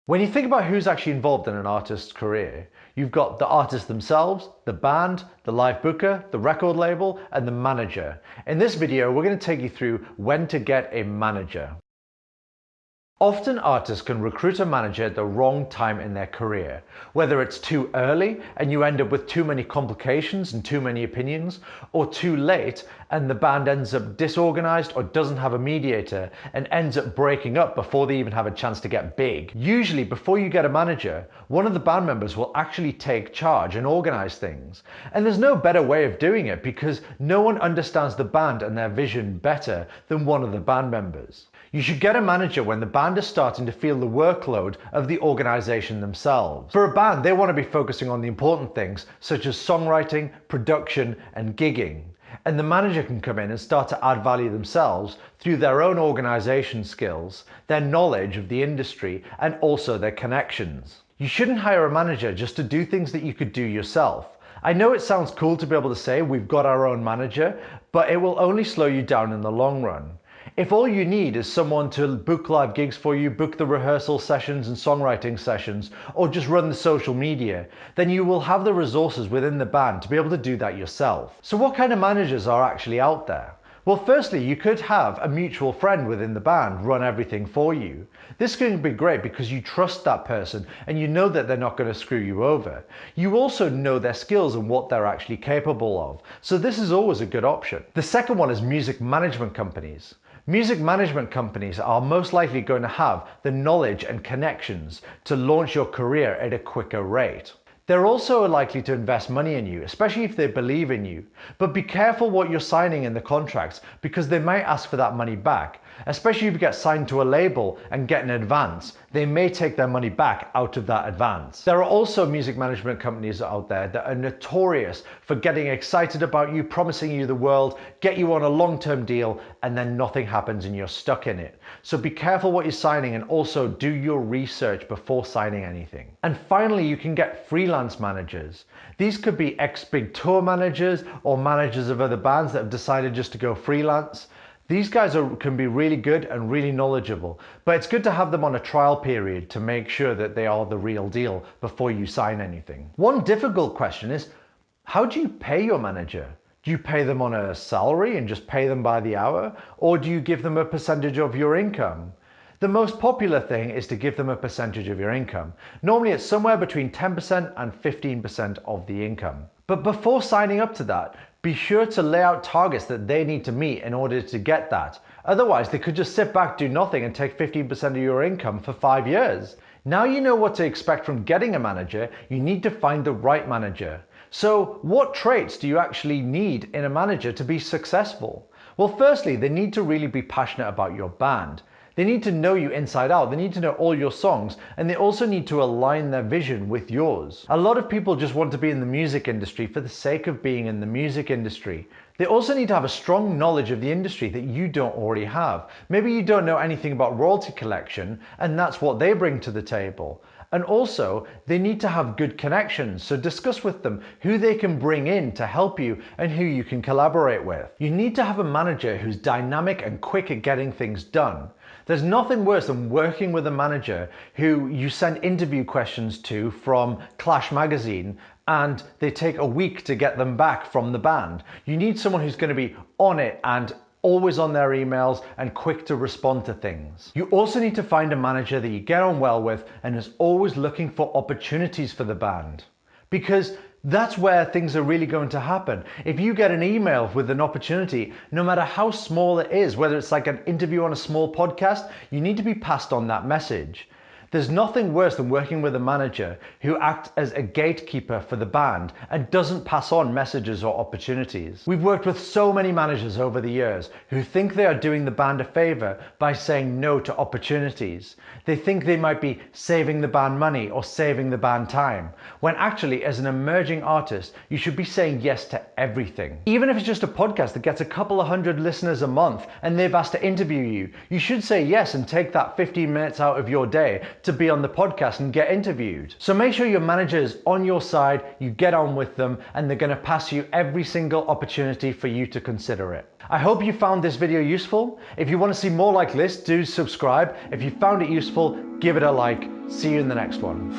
When you think about who's actually involved in an artist's career, you've got the artist themselves, the band, the live booker, the record label, and the manager. In this video, we're going to take you through when to get a manager. Often artists can recruit a manager at the wrong time in their career, whether it's too early and you end up with too many complications and too many opinions, or too late and the band ends up disorganized or doesn't have a mediator and ends up breaking up before they even have a chance to get big. Usually before you get a manager, one of the band members will actually take charge and organize things. And there's no better way of doing it because no one understands the band and their vision better than one of the band members. You should get a manager when the band is starting to feel the workload of the organization themselves. For a band, they want to be focusing on the important things such as songwriting, production, and gigging. And the manager can come in and start to add value themselves through their own organization skills, their knowledge of the industry, and also their connections. You shouldn't hire a manager just to do things that you could do yourself. I know it sounds cool to be able to say we've got our own manager, but it will only slow you down in the long run. If all you need is someone to book live gigs for you, book the rehearsal sessions and songwriting sessions, or just run the social media, then you will have the resources within the band to be able to do that yourself. So what kind of managers are actually out there? Well, firstly, you could have a mutual friend within the band run everything for you. This can be great because you trust that person and you know that they're not going to screw you over. You also know their skills and what they're actually capable of. So this is always a good option. The second one is music management companies. Music management companies are most likely going to have the knowledge and connections to launch your career at a quicker rate. They're also likely to invest money in you, especially if they believe in you. But be careful what you're signing in the contracts because they might ask for that money back. Especially if you get signed to a label and get an advance, they may take their money back out of that advance. There are also music management companies out there that are notorious for getting excited about you, promising you the world, get you on a long-term deal, and then nothing happens and you're stuck in it. So be careful what you're signing and also do your research before signing anything. And finally, you can get freelance managers. These could be ex-big tour managers or managers of other bands that have decided just to go freelance. These guys can be really good and really knowledgeable, but it's good to have them on a trial period to make sure that they are the real deal before you sign anything. One difficult question is, how do you pay your manager? Do you pay them on a salary and just pay them by the hour? Or do you give them a percentage of your income? The most popular thing is to give them a percentage of your income. Normally it's somewhere between 10% and 15% of the income. But before signing up to that, be sure to lay out targets that they need to meet in order to get that. Otherwise, they could just sit back, do nothing, and take 15% of your income for 5 years. Now you know what to expect from getting a manager, you need to find the right manager. So what traits do you actually need in a manager to be successful? Well, firstly, they need to really be passionate about your band. They need to know you inside out, they need to know all your songs, and they also need to align their vision with yours. A lot of people just want to be in the music industry for the sake of being in the music industry. They also need to have a strong knowledge of the industry that you don't already have. Maybe you don't know anything about royalty collection, and that's what they bring to the table. And also, they need to have good connections, so discuss with them who they can bring in to help you and who you can collaborate with. You need to have a manager who's dynamic and quick at getting things done. There's nothing worse than working with a manager who you send interview questions to from Clash magazine and they take a week to get them back from the band. You need someone who's going to be on it and always on their emails and quick to respond to things. You also need to find a manager that you get on well with and is always looking for opportunities for the band. Because that's where things are really going to happen. If you get an email with an opportunity, no matter how small it is, whether it's like an interview on a small podcast, you need to be passed on that message. There's nothing worse than working with a manager who acts as a gatekeeper for the band and doesn't pass on messages or opportunities. We've worked with so many managers over the years who think they are doing the band a favor by saying no to opportunities. They think they might be saving the band money or saving the band time, when actually as an emerging artist, you should be saying yes to everything. Even if it's just a podcast that gets a couple of hundred listeners a month and they've asked to interview you, you should say yes and take that 15 minutes out of your day to be on the podcast and get interviewed. So make sure your manager is on your side, you get on with them, and they're going to pass you every single opportunity for you to consider it. I hope you found this video useful. If you want to see more like this, do subscribe. If you found it useful, give it a like. See you in the next one.